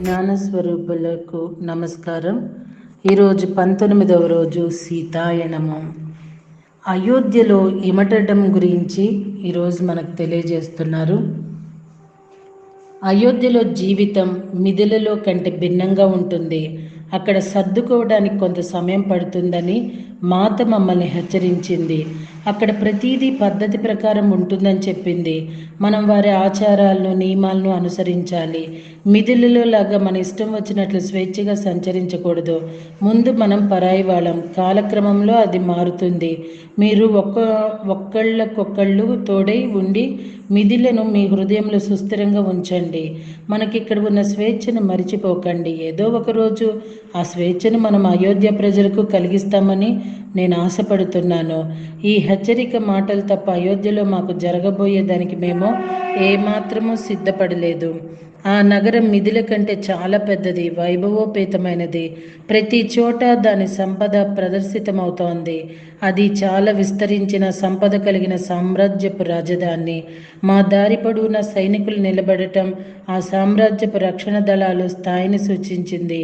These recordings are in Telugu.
జ్ఞానస్వరూపులకు నమస్కారం. ఈరోజు 19వ రోజు సీతాయనము. అయోధ్యలో ఇమటడం గురించి ఈరోజు మనకు తెలియజేస్తున్నారు. అయోధ్యలో జీవితం మిథిలలో కంటే భిన్నంగా ఉంటుంది. అక్కడ సర్దుకోవడానికి కొంత సమయం పడుతుందని మాత మమ్మల్ని హెచ్చరించింది. అక్కడ ప్రతీదీ పద్ధతి ప్రకారం ఉంటుందని చెప్పింది. మనం వారి ఆచారాలను నియమాలను అనుసరించాలి. మిథిలలో లాగా మన ఇష్టం వచ్చినట్లు స్వేచ్ఛగా సంచరించకూడదు. ముందు మనం పరాయి వాళ్ళం, కాలక్రమంలో అది మారుతుంది. మీరు ఒక్కళ్ళకొక్కళ్ళు తోడై ఉండి మిథిలను మీ హృదయంలో సుస్థిరంగా ఉంచండి. మనకిక్కడ ఉన్న స్వేచ్ఛను మరిచిపోకండి. ఏదో ఒకరోజు ఆ స్వేచ్ఛను మనం అయోధ్య ప్రజలకు కలిగిస్తామని నేను ఆశపడుతున్నాను. ఈ హెచ్చరిక మాటలు తప్ప అయోధ్యలో మాకు జరగబోయేదానికి మేము ఏమాత్రమూ సిద్ధపడలేదు. ఆ నగరం మిథిల కంటే చాలా పెద్దది, వైభవోపేతమైనది. ప్రతి చోట దాని సంపద ప్రదర్శితమవుతోంది. అది చాలా విస్తరించిన సంపద కలిగిన సామ్రాజ్యపు రాజధాని. మా దారి పొడవునా సైనికులు నిలబడటం ఆ సామ్రాజ్యపు రక్షణ దళాలు స్థాయిని సూచించింది.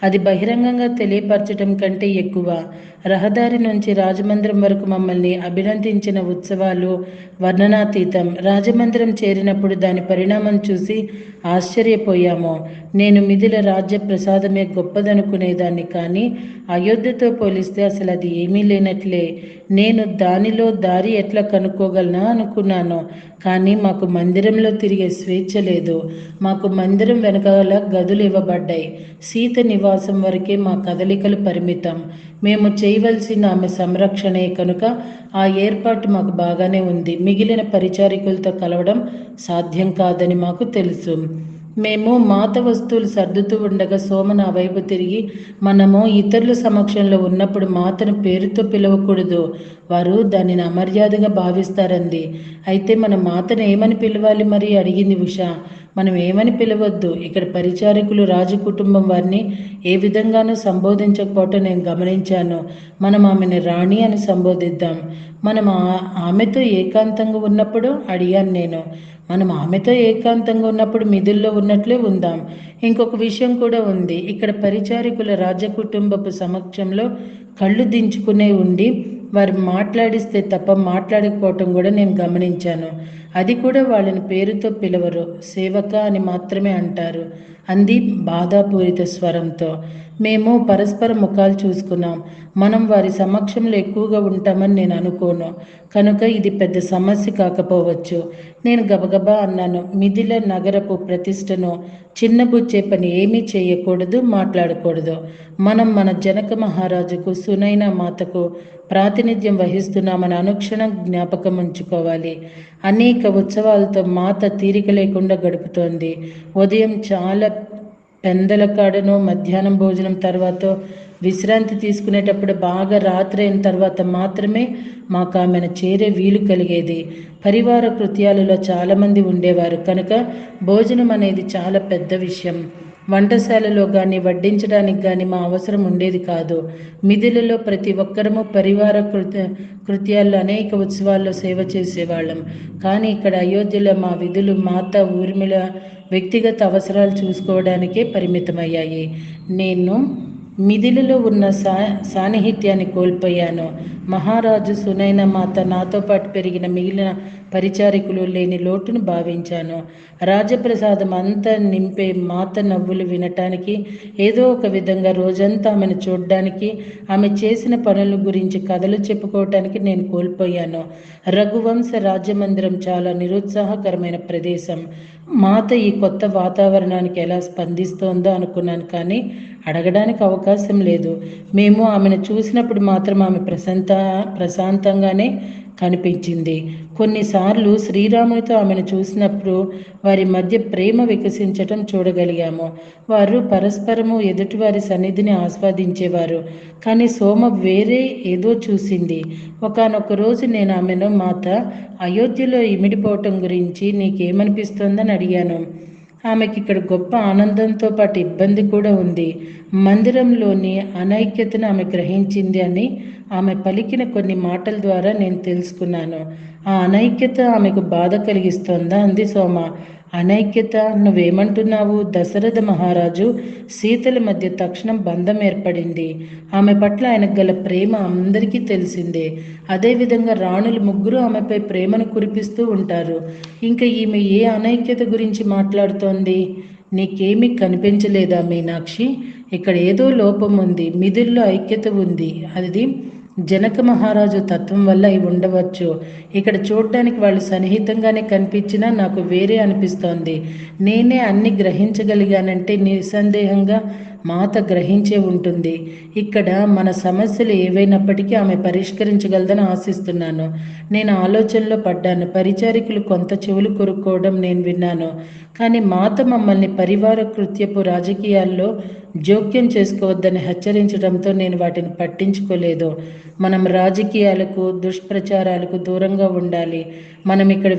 అది బహిరంగంగా తెలియపరచటం కంటే ఎక్కువ. రహదారి నుంచి రాజమందిరం వరకు మమ్మల్ని అభినందించిన ఉత్సవాలు వర్ణనాతీతం. రాజమందిరం చేరినప్పుడు దాని పరిణామం చూసి ఆశ్చర్యపోయాము. నేను మిథిల రాజ్య ప్రసాదమే గొప్పదనుకునేదాన్ని, కానీ అయోధ్యతో పోలిస్తే అసలు అది ఏమీ లేనట్లే. నేను దానిలో దారి ఎట్లా కనుక్కోగలనా అనుకున్నాను. కానీ మాకు మందిరంలో తిరిగే స్వేచ్ఛ లేదు. మాకు మందిరం వెనకాల గదులు ఇవ్వబడ్డాయి. సీత నివాసం వరకే మా కదలికలు పరిమితం. మేము చేయవలసిన ఆమె సంరక్షణే కనుక ఆ ఏర్పాటు మాకు బాగానే ఉంది. మిగిలిన పరిచారికులతో కలవడం సాధ్యం కాదని మాకు తెలుసు. మేము మాత వస్తువులు సర్దుతూ ఉండగా సోమ నా వైపు తిరిగి, మనము ఇతరుల సమక్షంలో ఉన్నప్పుడు మాతను పేరుతో పిలవకూడదు, వారు దానిని అమర్యాదగా భావిస్తారంది. అయితే మన మాతను ఏమని పిలవాలి మరి అడిగింది ఉష. మనం ఏమని పిలవద్దు. ఇక్కడ పరిచారకులు రాజు కుటుంబం వారిని ఏ విధంగానూ సంబోధించకపోవటం నేను గమనించాను. మనం ఆమెను రాణి అని సంబోధిద్దాం. మనం ఆమెతో ఏకాంతంగా ఉన్నప్పుడు అడిగాను నేను. మనం ఆమెతో ఏకాంతంగా ఉన్నప్పుడు మిథిల్లో ఉన్నట్లే ఉందాం. ఇంకొక విషయం కూడా ఉంది. ఇక్కడ పరిచారికుల రాజకుటుంబపు సమక్షంలో కళ్ళు దించుకునే ఉండి వారు మాట్లాడిస్తే తప్ప మాట్లాడకపోవటం కూడా నేను గమనించాను. అది కూడా వాళ్ళని పేరుతో పిలవరు, సేవక అని మాత్రమే అంటారు అంది బాధాపూరిత స్వరంతో. మేము పరస్పర ముఖాలు చూసుకున్నాం. మనం వారి సమక్షంలో ఎక్కువగా ఉంటామని నేను అనుకోను, కనుక ఇది పెద్ద సమస్య కాకపోవచ్చు. నేను గబగబా అన్నాను, మిథిల నగరపు ప్రతిష్టను చిన్నబుచ్చే పని ఏమీ చేయకూడదు, మాట్లాడకూడదు. మనం మన జనక మహారాజుకు, సునైన మాతకు ప్రాతినిధ్యం వహిస్తున్నామని అనుక్షణం జ్ఞాపకం ఉంచుకోవాలి. అనేక ఉత్సవాలతో మాత తీరిక లేకుండా గడుపుతోంది. ఉదయం చాలా పెందలకాడను, మధ్యాహ్నం భోజనం తర్వాత విశ్రాంతి తీసుకునేటప్పుడు బాగా రాత్రి అయిన తర్వాత మాత్రమే మాకు ఆమెను చేరే వీలు కలిగేది. పరివార కృత్యాలలో చాలామంది ఉండేవారు కనుక భోజనం అనేది చాలా పెద్ద విషయం. వంటశాలలో కానీ వడ్డించడానికి కానీ మా అవసరం ఉండేది కాదు. మిథిలలో ప్రతి ఒక్కరము పరివార కృత్యాల్లో అనేక ఉత్సవాల్లో సేవ చేసేవాళ్ళం. కానీ ఇక్కడ అయోధ్యలో మా విధులు మాత ఊర్మిళ వ్యక్తిగత అవసరాలు చూసుకోవడానికే పరిమితమయ్యాయి. నేను మిథిలలో ఉన్న సాన్నిహిత్యాన్ని కోల్పోయాను. మహారాజు, సునైన మాత, నాతో పాటు పెరిగిన మిగిలిన పరిచారికులు లేని లోటును భావించాను. రాజప్రసాదం అంతా నింపే మాత నవ్వులు వినటానికి, ఏదో ఒక విధంగా రోజంతా ఆమెను చూడడానికి, ఆమె చేసిన పనుల గురించి కథలు చెప్పుకోవటానికి నేను కోల్పోయాను. రఘువంశ రాజమందిరం చాలా నిరుత్సాహకరమైన ప్రదేశం. మాత ఈ కొత్త వాతావరణానికి ఎలా స్పందిస్తోందో అనుకున్నాను, కానీ అడగడానికి అవకాశం లేదు. మేము ఆమెను చూసినప్పుడు మాత్రం ఆమె ప్రశాంతంగానే కనిపించింది. కొన్నిసార్లు శ్రీరామునితో ఆమెను చూసినప్పుడు వారి మధ్య ప్రేమ వికసించటం చూడగలిగాము. వారు పరస్పరము ఎదుటివారి సన్నిధిని ఆస్వాదించేవారు. కానీ సోమ వేరే ఏదో చూసింది. ఒకానొక రోజు నేను ఆమెను, మాత, అయోధ్యలో ఇమిడిపోవటం గురించి నీకేమనిపిస్తోందని అడిగాను. ఆమెకి ఇక్కడ గొప్ప ఆనందంతో పాటు ఇబ్బంది కూడా ఉంది. మందిరంలోని అనైక్యతను ఆమె గ్రహించింది అని ఆమె పలికిన కొన్ని మాటల ద్వారా నేను తెలుసుకున్నాను. ఆ అనైక్యత ఆమెకు బాధ కలిగిస్తోందా అంది సోమ. అనైక్యత నువ్వేమంటున్నావు? దశరథ మహారాజు సీతల మధ్య తక్షణం బంధం ఏర్పడింది. ఆమె పట్ల ఆయనకు గల ప్రేమ అందరికీ తెలిసిందే. అదేవిధంగా రాణులు ముగ్గురు ఆమెపై ప్రేమను కురిపిస్తూ ఉంటారు. ఇంకా ఈమె ఏ అనైక్యత గురించి మాట్లాడుతోంది? నీకేమీ కనిపించలేదా మీనాక్షి? ఇక్కడ ఏదో లోపం ఉంది. మిథుల్లో ఐక్యత ఉంది. అది జనక మహారాజు తత్వం వల్ల అయి ఉండవచ్చు. ఇక్కడ చూడడానికి వాళ్ళు సన్నిహితంగానే కనిపించినా నాకు వేరే అనిపిస్తోంది. నేనే అన్ని గ్రహించగలిగానంటే నిస్సందేహంగా మాత గ్రహించే ఉంటుంది. ఇక్కడ మన సమస్యలు ఏవైనప్పటికీ ఆమె పరిష్కరించగలదని ఆశిస్తున్నాను. నేను ఆలోచనలో పడ్డాను. పరిచారికులు కొంత చెవులు కొరుక్కోవడం నేను విన్నాను. కానీ మాత మమ్మల్ని పరివార కృత్యపు రాజకీయాల్లో జోక్యం చేసుకోవద్దని హెచ్చరించడంతో నేను వాటిని పట్టించుకోలేదు. మనం రాజకీయాలకు దుష్ప్రచారాలకు దూరంగా ఉండాలి. మనం ఇక్కడ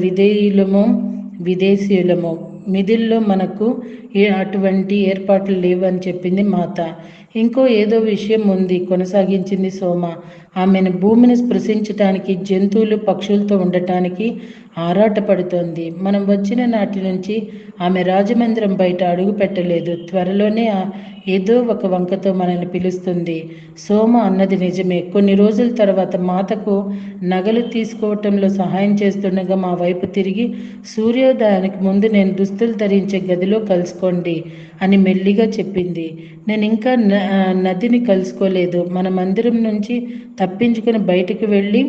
విదేశీయులము. మిథిల్లో మనకు అటువంటి ఏర్పాట్లు లేవు అని చెప్పింది మాత. ఇంకో ఏదో విషయం ఉంది కొనసాగించింది సోమ. ఆమెను భూమిని స్పృశించటానికి, జంతువులు పక్షులతో ఉండటానికి ఆరాటపడుతోంది. మనం వచ్చిన నాటి నుంచి ఆమె రాజమందిరం బయట అడుగు పెట్టలేదు. త్వరలోనే ఏదో ఒక వంకతో మనల్ని పిలుస్తుంది. సోమ అన్నది నిజమే. కొన్ని రోజుల తర్వాత మాతకు నగలు తీసుకోవటంలో సహాయం చేస్తుండగా మా వైపు తిరిగి, సూర్యోదయానికి ముందు నేను దుస్తులు ధరించే గదిలో కలుసుకోండి అని మెల్లిగా చెప్పింది. నేను ఇంకా నదిని కలుసుకోలేదు. మన మందిరం నుంచి తప్పించుకుని బయటకు వెళ్ళి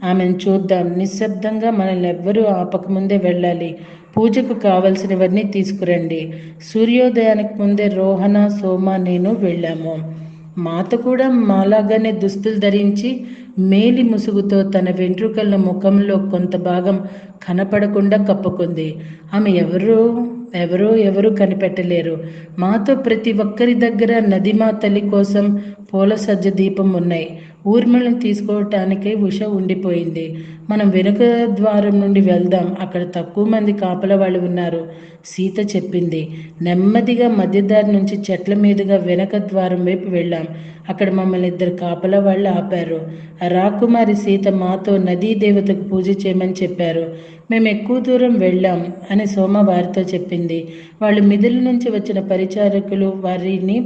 ఆమెను చూద్దాం. నిశ్శబ్దంగా మనల్ని ఎవ్వరూ ఆపకముందే వెళ్ళాలి. పూజకు కావలసినవన్నీ తీసుకురండి. సూర్యోదయానికి ముందే రోహణ, సోమ, నేను వెళ్ళాము. మాత కూడా మాలాగానే దుస్తులు ధరించి మేలి ముసుగుతో తన వెంట్రుకల ముఖంలో కొంత భాగం కనపడకుండా కప్పుకుంది. ఆమె ఎవరూ కనిపెట్టలేరు. మాతో ప్రతి ఒక్కరి దగ్గర నదిమా తల్లి కోసం పూల సజ్జ దీపం ఉన్నాయి. ఊర్మిళను తీసుకోవటానికై ఉష ఉండిపోయింది. మనం వెనుక ద్వారం నుండి వెళ్దాం, అక్కడ తక్కువ మంది కాపల వాళ్ళు ఉన్నారు, సీత చెప్పింది. నెమ్మదిగా మధ్యదారి నుంచి చెట్ల మీదుగా వెనక ద్వారం వైపు వెళ్ళాం. అక్కడ మమ్మల్ని 2 కాపల వాళ్ళు ఆపారు. రాకుమారి సీత మాతో నదీ దేవతకు పూజ చేయమని చెప్పారు. మేము ఎక్కువ దూరం వెళ్ళాం అని సోమ వారితో చెప్పింది. వాళ్ళు మిథుల నుంచి వచ్చిన పరిచారకులు, వారిని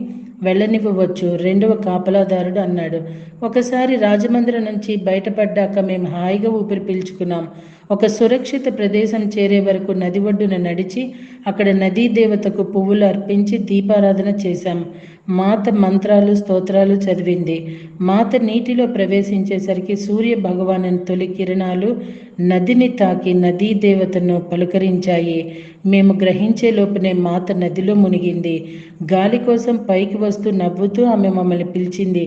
వెళ్ళనివ్వవచ్చు, 2వ కాపలాదారుడు అన్నాడు. ఒకసారి రాజమందిరం నుంచి బయటపడ్డాక మేము హాయిగా ఊపిరి పీల్చుకున్నాం. ఒక సురక్షిత ప్రదేశం చేరే వరకు నది ఒడ్డున నడిచి అక్కడ నదీ దేవతకు పువ్వులు అర్పించి దీపారాధన చేశాం. మాత మంత్రాలు, స్తోత్రాలు చదివింది. మాత నీటిలో ప్రవేశించేసరికి సూర్య భగవాను తొలి కిరణాలు నదిని తాకి నదీ దేవతను పలుకరించాయి. మేము గ్రహించే లోపునే మాత నదిలో మునిగింది. గాలి కోసం పైకి వస్తూ నవ్వుతూ ఆమె మమ్మల్ని పిలిచింది.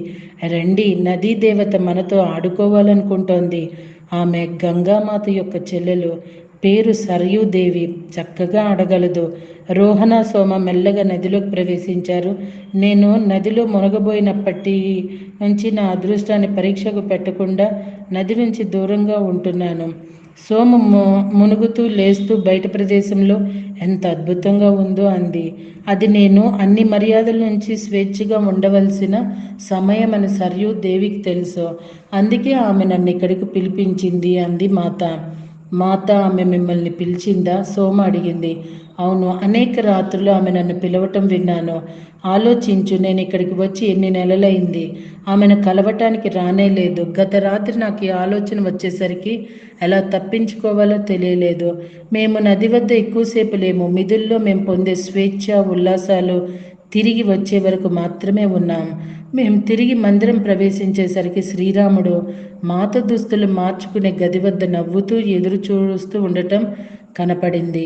రండి, నదీ దేవత మనతో ఆడుకోవాలనుకుంటోంది. ఆమె గంగామాత యొక్క చెల్లెలు. పేరు సరయూదేవి. చక్కగా ఆడగలదు. రోహణ, సోమ మెల్లగా నదిలోకి ప్రవేశించారు. నేను నదిలో మునగబోయినప్పటి నుంచి నా అదృష్టాన్ని పరీక్షకు పెట్టకుండా నది నుంచి దూరంగా ఉంటున్నాను. సోమ మునుగుతూ లేస్తూ బయట ప్రదేశంలో ఎంత అద్భుతంగా ఉందో అంది. అది నేను అన్ని మర్యాదల నుంచి స్వేచ్ఛగా ఉండవలసిన సమయం అని సరయూదేవికి తెలుసు. అందుకే ఆమె నన్ను ఇక్కడికి పిలిపించింది అంది మాత. మాత, ఆమె మిమ్మల్ని పిలిచిందా? సోమ అడిగింది. అవును, అనేక రాత్రులు ఆమె నన్ను పిలవటం విన్నాను. ఆలోచించు, నేను ఇక్కడికి వచ్చి ఎన్ని నెలలైంది. ఆమెను కలవటానికి రానే లేదు. గత రాత్రి నాకు ఈ ఆలోచన వచ్చేసరికి ఎలా తప్పించుకోవాలో తెలియలేదు. మేము నది వద్ద ఎక్కువసేపు లేము. మిథుల్లో మేము పొందే స్వేచ్ఛ, ఉల్లాసాలు తిరిగి వచ్చే వరకు మాత్రమే ఉన్నాం. మేము తిరిగి మందిరం ప్రవేశించేసరికి శ్రీరాముడు మాత దుస్తులు మార్చుకునే గది వద్ద నవ్వుతూ ఎదురు చూస్తూ ఉండటం కనపడింది.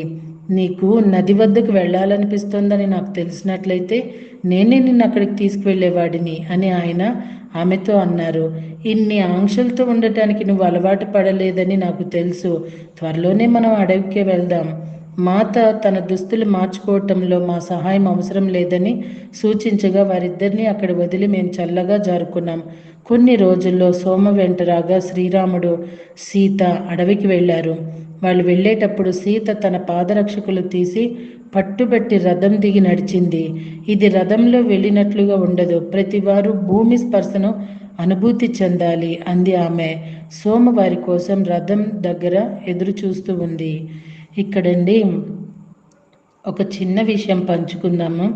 నీకు నది వద్దకు వెళ్ళాలనిపిస్తోందని నాకు తెలిసినట్లయితే నేనే నిన్ను అక్కడికి తీసుకువెళ్ళేవాడిని అని ఆయన ఆమెతో అన్నారు. ఇన్ని ఆంక్షలతో ఉండటానికి నువ్వు అలవాటు పడలేదని నాకు తెలుసు. త్వరలోనే మనం అడవికి వెళ్దాం. మాత తన దుస్తులు మార్చుకోవటంలో మా సహాయం అవసరం లేదని సూచించగా వారిద్దరినీ అక్కడ వదిలి మేము చల్లగా జారుకున్నాం. కొన్ని రోజుల్లో సోమ వెంట రాగా శ్రీరాముడు, సీత అడవికి వెళ్ళారు. వాళ్ళు వెళ్ళేటప్పుడు సీత తన పాదరక్షకులు తీసి పట్టుబట్టి రథం దిగి నడిచింది. ఇది రథంలో వెళ్ళినట్లుగా ఉండదు. ప్రతివారు భూమి స్పర్శను అనుభూతి చెందాలి అంది ఆమె. సోమ వారి కోసం రథం దగ్గర ఎదురు చూస్తూ ఉంది. ఇక్కడండి ఒక చిన్న విషయం పంచుకుందాము.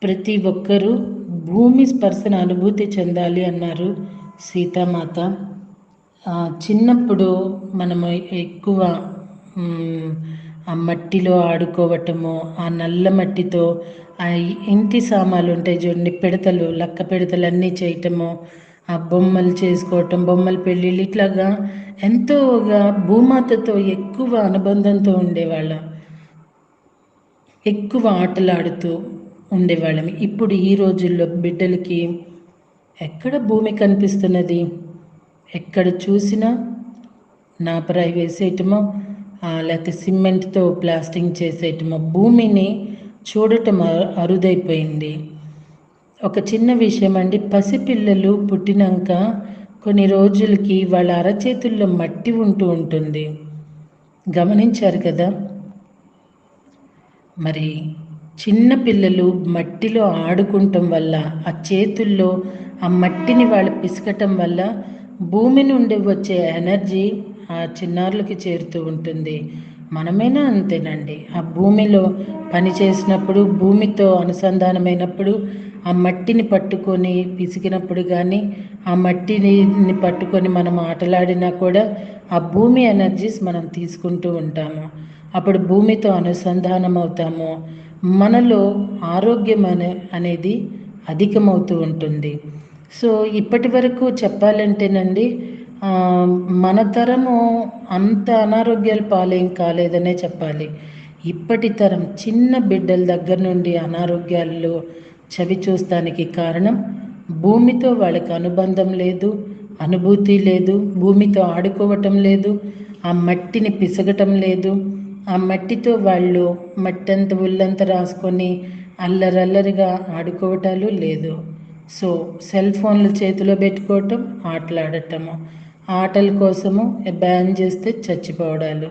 ప్రతి ఒక్కరూ భూమి స్పర్శన అనుభూతి చెందాలి అన్నారు సీతామాత. చిన్నప్పుడు మనము ఎక్కువ మ్, ఆ మట్టిలో ఆడుకోవటము, ఆ నల్ల మట్టితో ఆ ఇంటి సామాన్లు ఉంటాయి చూడండి, పిడతలు, లక్క పిడతలు అన్నీ చేయటము, ఆ బొమ్మలు చేసుకోవటం, బొమ్మల పెళ్ళిళ్ళు, ఇట్లాగా ఎంతోగా భూమాతతో ఎక్కువ అనుబంధంతో ఉండేవాళ్ళం. ఎక్కువ ఆటలాడుతూ ఉండేవాళ్ళం. ఇప్పుడు ఈ రోజుల్లో బిడ్డలకి ఎక్కడ భూమి కనిపిస్తున్నది? ఎక్కడ చూసినా నాపరాయి వేసేయటమో, లేకపోతే సిమెంట్తో ప్లాస్టింగ్ చేసేయటమో, భూమిని చూడటం అరుదైపోయింది. ఒక చిన్న విషయం అండి, పసిపిల్లలు పుట్టినాక కొన్ని రోజులకి వాళ్ళ అరచేతుల్లో మట్టి ఉంటూ ఉంటుంది. గమనించారు కదా? మరి చిన్న పిల్లలు మట్టిలో ఆడుకుంటం వల్ల, ఆ చేతుల్లో ఆ మట్టిని వాళ్ళు పిసకటం వల్ల భూమి నుండి వచ్చే ఎనర్జీ ఆ చిన్నారులకి చేరుతూ ఉంటుంది. మనమైనా అంతేనండి. ఆ భూమిలో పని చేసినప్పుడు, భూమితో అనుసంధానమైనప్పుడు, ఆ మట్టిని పట్టుకొని పిసికినప్పుడు కానీ, ఆ మట్టిని పట్టుకొని మనం ఆటలాడినా కూడా ఆ భూమి ఎనర్జీస్ మనం తీసుకుంటూ ఉంటాము. అప్పుడు భూమితో అనుసంధానం అవుతాము. మనలో ఆరోగ్యం అనేది అధికమవుతూ ఉంటుంది. సో ఇప్పటి వరకు చెప్పాలంటేనండి, మన తరము అంత అనారోగ్యాలు పాలేం కాలేదనే చెప్పాలి. ఇప్పటి తరం చిన్న బిడ్డల దగ్గర నుండి అనారోగ్యాల్లో చవి చూస్తానికి కారణం భూమితో వాళ్ళకి అనుబంధం లేదు, అనుభూతి లేదు, భూమితో ఆడుకోవటం లేదు, ఆ మట్టిని పిసగటం లేదు, ఆ మట్టితో వాళ్ళు మట్టంత ఒళ్ళంతా రాసుకొని అల్లరల్లరిగా ఆడుకోవటాలు లేదు. సో సెల్ ఫోన్లు చేతిలో పెట్టుకోవటం, ఆటలాడటము, ఆటల కోసము బ్యాన్ చేస్తే చచ్చిపోవడాలు.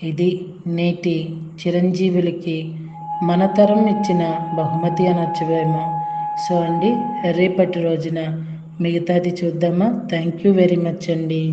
ఇది నేటి చిరంజీవులకి మన తరం ఇచ్చిన బహుమతి అనొచ్చువేమో. సో అండి, రేపటి రోజున మిగతాది చూద్దామా? థ్యాంక్ యూ వెరీ మచ్ అండి.